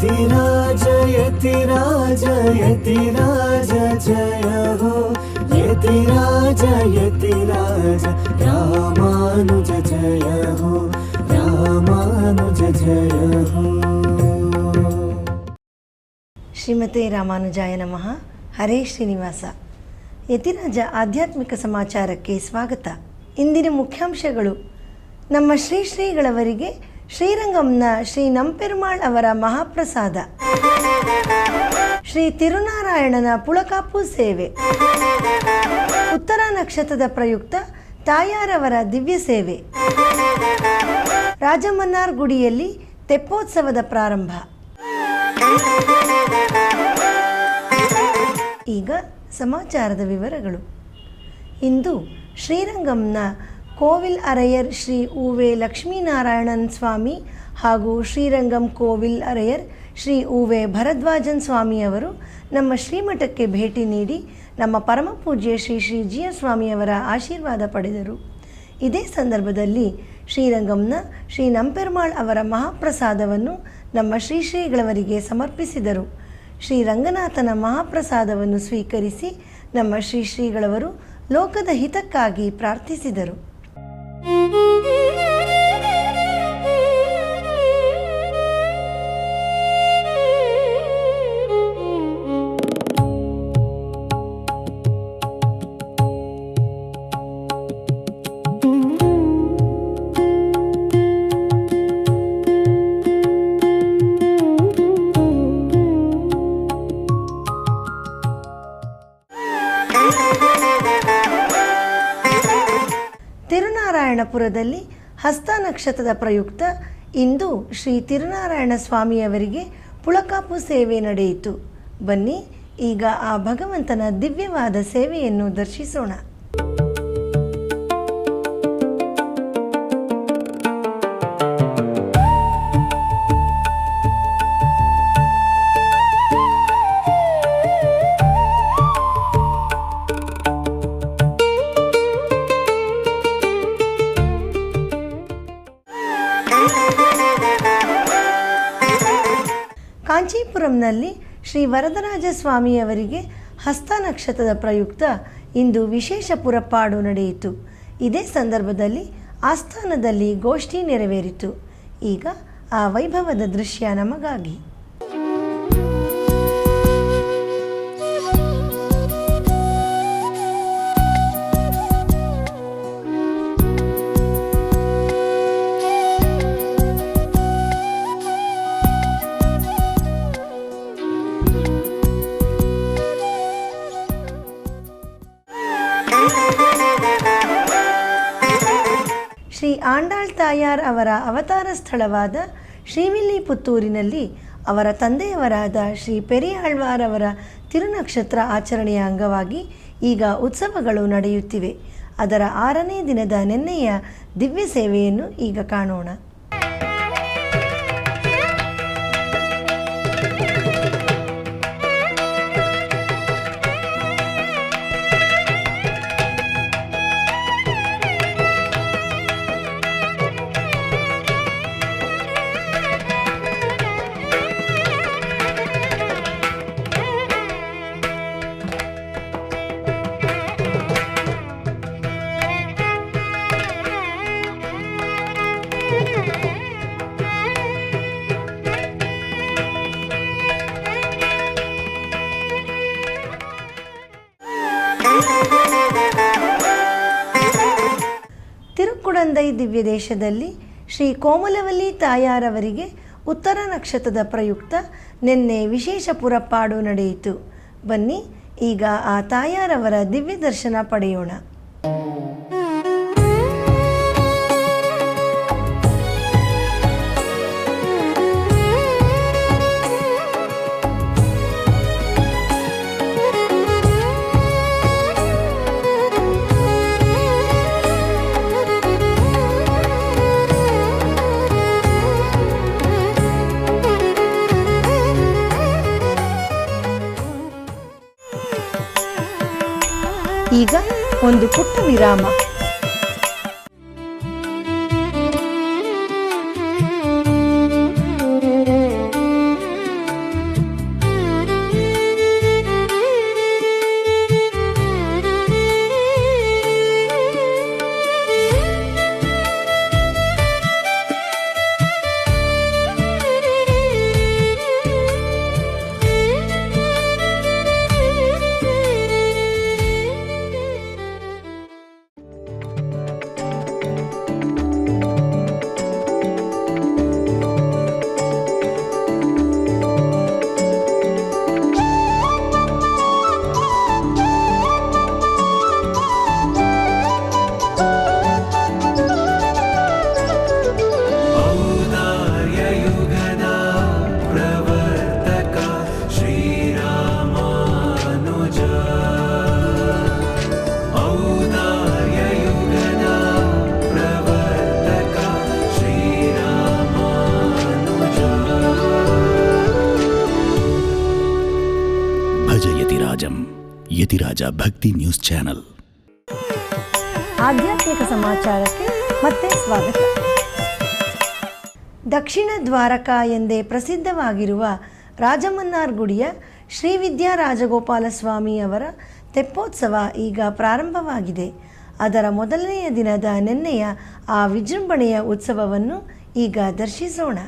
यतिराज यतिराज यतिराज जय हो यतिराज यतिराज रामानुज जय हो रामानुज जय हो। ಶ್ರೀಮತೆ ರಾಮಾನುಜಾಯ ನಮಃ. ಹರೇ ಶ್ರೀನಿವಾಸ. ಯತಿರಾಜ ಆಧ್ಯಾತ್ಮಿಕ ಸಮಾಚಾರಕ್ಕೆ ಸ್ವಾಗತ. ಇಂದಿನ ಮುಖ್ಯಾಂಶಗಳು: ನಮ್ಮ ಶ್ರೀಗಳವರಿಗೆ ಶ್ರೀರಂಗಂನ ಶ್ರೀ ನಂಪೆರುಮಾಳ್ ಅವರ ಮಹಾಪ್ರಸಾದ, ಶ್ರೀ ತಿರುನಾರಾಯಣನ ಪುಳಕಾಪು ಸೇವೆ, ಉತ್ತರ ನಕ್ಷತ್ರದ ಪ್ರಯುಕ್ತ ತಾಯಾರವರ ದಿವ್ಯ ಸೇವೆ, ರಾಜಮನ್ನಾರ್ ಗುಡಿಯಲ್ಲಿ ತೆಪ್ಪೋತ್ಸವದ ಪ್ರಾರಂಭ. ಈಗ ಸಮಾಚಾರದ ವಿವರಗಳು. ಇಂದು ಶ್ರೀರಂಗಂನ ಕೋವಿಲ್ ಅರೆಯರ್ ಶ್ರೀ ಉವೆ ಲಕ್ಷ್ಮೀನಾರಾಯಣನ್ ಸ್ವಾಮಿ ಹಾಗೂ ಶ್ರೀರಂಗಂ ಕೋವಿಲ್ ಅರೆಯರ್ ಶ್ರೀ ಉವೆ ಭರದ್ವಾಜನ್ ಸ್ವಾಮಿಯವರು ನಮ್ಮ ಶ್ರೀಮಠಕ್ಕೆ ಭೇಟಿ ನೀಡಿ ನಮ್ಮ ಪರಮಪೂಜ್ಯ ಶ್ರೀ ಶ್ರೀ ಜಿ ಎಸ್ ಸ್ವಾಮಿಯವರ ಆಶೀರ್ವಾದ ಪಡೆದರು. ಇದೇ ಸಂದರ್ಭದಲ್ಲಿ ಶ್ರೀರಂಗಂನ ಶ್ರೀ ನಂಪೆರುಮಾಳ್ ಅವರ ಮಹಾಪ್ರಸಾದವನ್ನು ನಮ್ಮ ಶ್ರೀಗಳವರಿಗೆ ಸಮರ್ಪಿಸಿದರು. ಶ್ರೀ ರಂಗನಾಥನ ಮಹಾಪ್ರಸಾದವನ್ನು ಸ್ವೀಕರಿಸಿ ನಮ್ಮ ಶ್ರೀಗಳವರು ಲೋಕದ ಹಿತಕ್ಕಾಗಿ ಪ್ರಾರ್ಥಿಸಿದರು. ತಿರುನಾರಾಯಣಪುರದಲ್ಲಿ ಹಸ್ತ ನಕ್ಷತ್ರದ ಪ್ರಯುಕ್ತ ಇಂದು ಶ್ರೀ ತಿರುನಾರಾಯಣ ಸ್ವಾಮಿಯವರಿಗೆ ಪುಳಕಾಪು ಸೇವೆ ನಡೆಯಿತು. ಬನ್ನಿ ಈಗ ಆ ಭಗವಂತನ ದಿವ್ಯವಾದ ಸೇವೆಯನ್ನು ದರ್ಶಿಸೋಣ. ಕಾಂಚೀಪುರಂನಲ್ಲಿ ಶ್ರೀ ವರದರಾಜ ಸ್ವಾಮಿಯವರಿಗೆ ಹಸ್ತ ನಕ್ಷತ್ರದ ಪ್ರಯುಕ್ತ ಇಂದು ವಿಶೇಷ ಪುರಪಾಡು ನಡೆಯಿತು. ಇದೇ ಸಂದರ್ಭದಲ್ಲಿ ಆಸ್ಥಾನದಲ್ಲಿ ಗೋಷ್ಠಿ ನೆರವೇರಿತು. ಈಗ ಆ ವೈಭವದ ದೃಶ್ಯ ನಮಗಾಗಿ. ಶ್ರೀ ಆಂಡಾಳ್ ತಾಯಾರ್ ಅವರ ಅವತಾರ ಸ್ಥಳವಾದ ಶ್ರೀವಿಲ್ಲಿಪುತ್ತೂರಿನಲ್ಲಿ ಅವರ ತಂದೆಯವರಾದ ಶ್ರೀ ಪೆರಿಯಾಳ್ವಾರ್ ಅವರ ತಿರುನಕ್ಷತ್ರ ಆಚರಣೆಯ ಅಂಗವಾಗಿ ಈಗ ಉತ್ಸವಗಳು ನಡೆಯುತ್ತಿವೆ. ಅದರ 6ನೇ ದಿನದ ನಿನ್ನೆಯ ದಿವ್ಯ ಸೇವೆಯನ್ನು ಈಗ ಕಾಣೋಣ. ತಿರುಕುಡಂದೈ ದಿವ್ಯ ದೇಶದಲ್ಲಿ ಶ್ರೀ ಕೋಮಲವಲ್ಲಿ ತಾಯಾರವರಿಗೆ ಉತ್ತರ ನಕ್ಷತ್ರದ ಪ್ರಯುಕ್ತ ನಿನ್ನೆ ವಿಶೇಷ ಪುರಪಾಡು ನಡೆಯಿತು. ಬನ್ನಿ ಈಗ ಆ ತಾಯಾರವರ ದಿವ್ಯ ದರ್ಶನ ಪಡೆಯೋಣ. ಈಗ ಒಂದು ಪುಟ್ಟ ವಿರಾಮ. సమాజం యతిరాజ భక్తి న్యూస్ ఛానಲ್. ಆಧ್ಯಾತ್ಮಿಕ ಸಮಾಚಾರಕ್ಕೆ ಮತ್ತೆ ಸ್ವಾಗತ. ದಕ್ಷಿಣ ದ್ವಾರಕಾ ಎಂದೇ ಪ್ರಸಿದ್ಧವಾಗಿರುವ ರಾಜಮನ್ನಾರ್ ಗುಡಿಯ ಶ್ರೀ ವಿದ್ಯಾ ರಾಜಗೋಪಾಲ ಸ್ವಾಮಿ ಅವರ ತೆಪ್ಪೋತ್ಸವ ಈಗ ಪ್ರಾರಂಭವಾಗಿದೆ. ಅದರ ಮೊದಲನೆಯ ದಿನದ ನಿನ್ನೆಯ ಆ ವಿಜೃಂಭಣೆಯ ಉತ್ಸವವನ್ನು ಈಗ ದರ್ಶಿಸೋಣ.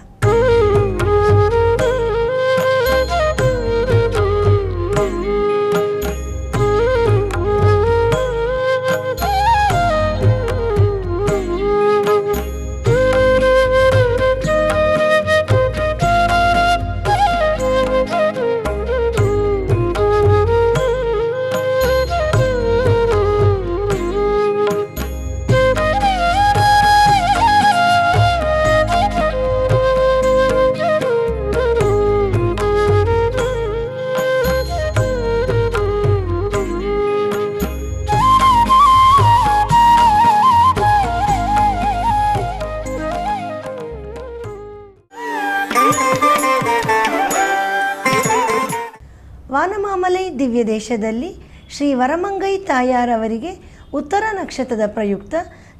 ವಾನಮಾಮಲೈ ದಿವ್ಯ ದೇಶದಲ್ಲಿ ಶ್ರೀ ವರಮಂಗೈ ತಾಯಾರವರಿಗೆ ಉತ್ತರ ನಕ್ಷತ್ರದ ಪ್ರಯುಕ್ತ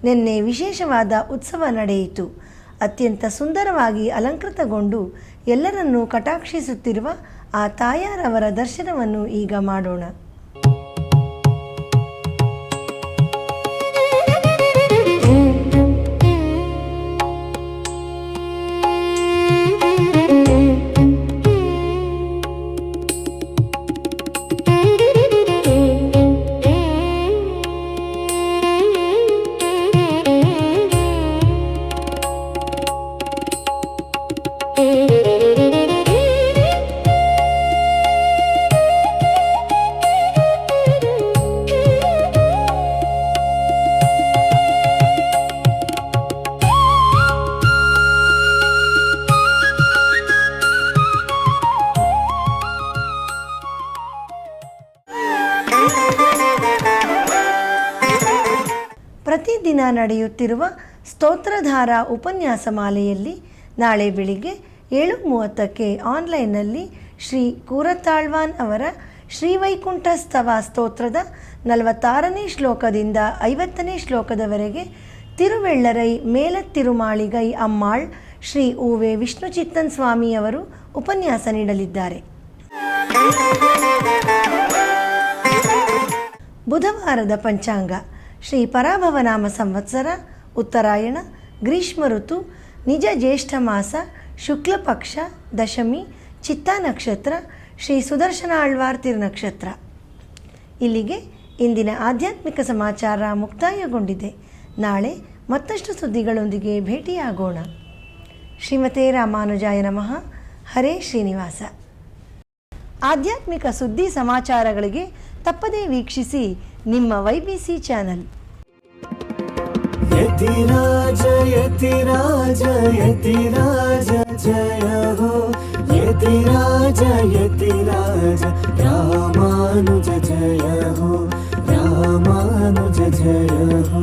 ನಿನ್ನೆ ವಿಶೇಷವಾದ ಉತ್ಸವ ನಡೆಯಿತು. ಅತ್ಯಂತ ಸುಂದರವಾಗಿ ಅಲಂಕೃತಗೊಂಡು ಎಲ್ಲರನ್ನೂ ಕಟಾಕ್ಷಿಸುತ್ತಿರುವ ಆ ತಾಯಾರವರ ದರ್ಶನವನ್ನು ಈಗ ಮಾಡೋಣ. ಪ್ರತಿದಿನ ನಡೆಯುತ್ತಿರುವ ಸ್ತೋತ್ರಧಾರ ಉಪನ್ಯಾಸ ಮಾಲೆಯಲ್ಲಿ ನಾಳೆ ಬೆಳಿಗ್ಗೆ 7:30ಕ್ಕೆ ಆನ್ಲೈನ್ನಲ್ಲಿ ಶ್ರೀ ಕೂರತಾಳ್ವಾನ್ ಅವರ ಶ್ರೀವೈಕುಂಠ ಸ್ತವ ಸ್ತೋತ್ರದ 46ನೇ ಶ್ಲೋಕದಿಂದ 50ನೇ ಶ್ಲೋಕದವರೆಗೆ ತಿರುವೆಳ್ಳರೈ ಮೇಲತ್ತಿರುಮಾಳಿಗೈ ಅಮ್ಮಾಳ್ ಶ್ರೀ ಉವೆ ವಿಷ್ಣುಚಿತ್ತನ್ ಸ್ವಾಮಿಯವರು ಉಪನ್ಯಾಸ ನೀಡಲಿದ್ದಾರೆ. ಬುಧವಾರದ ಪಂಚಾಂಗ ಶ್ರೀ ಪರಾಭವನಾಮ ಸಂವತ್ಸರ, ಉತ್ತರಾಯಣ, ಗ್ರೀಷ್ಮ ಋತು, ನಿಜ ಜ್ಯೇಷ್ಠ ಮಾಸ, ಶುಕ್ಲ ಪಕ್ಷ, ದಶಮಿ, ಚಿತ್ತಾ ನಕ್ಷತ್ರ, ಶ್ರೀ ಸುದರ್ಶನ ಆಳ್ವಾರ್ ತಿರುನಕ್ಷತ್ರ. ಇಲ್ಲಿಗೆ ಇಂದಿನ ಆಧ್ಯಾತ್ಮಿಕ ಸಮಾಚಾರ ಮುಕ್ತಾಯಗೊಂಡಿದೆ. ನಾಳೆ ಮತ್ತಷ್ಟು ಸುದ್ದಿಗಳೊಂದಿಗೆ ಭೇಟಿಯಾಗೋಣ. ಶ್ರೀಮತೆ ರಾಮಾನುಜಾಯ ನಮಃ. ಹರೇ ಶ್ರೀನಿವಾಸ. ಆಧ್ಯಾತ್ಮಿಕ ಸುದ್ದಿ ಸಮಾಚಾರಗಳಿಗೆ ತಪ್ಪದೇ ವೀಕ್ಷಿಸಿ ನಿಮ್ಮ YBC ಚಾನಲ್. ಯತಿರಾಜ ಯತಿರಾಜ ಯತಿರಾಜ ಜಯ ಹೋ, ಯತಿರಾಜ ಯತಿರಾಜ ರಾಮಾನುಜ ಜಯ ಹೋ, ರಾಮಾನುಜ ಜಯ ಹೋ.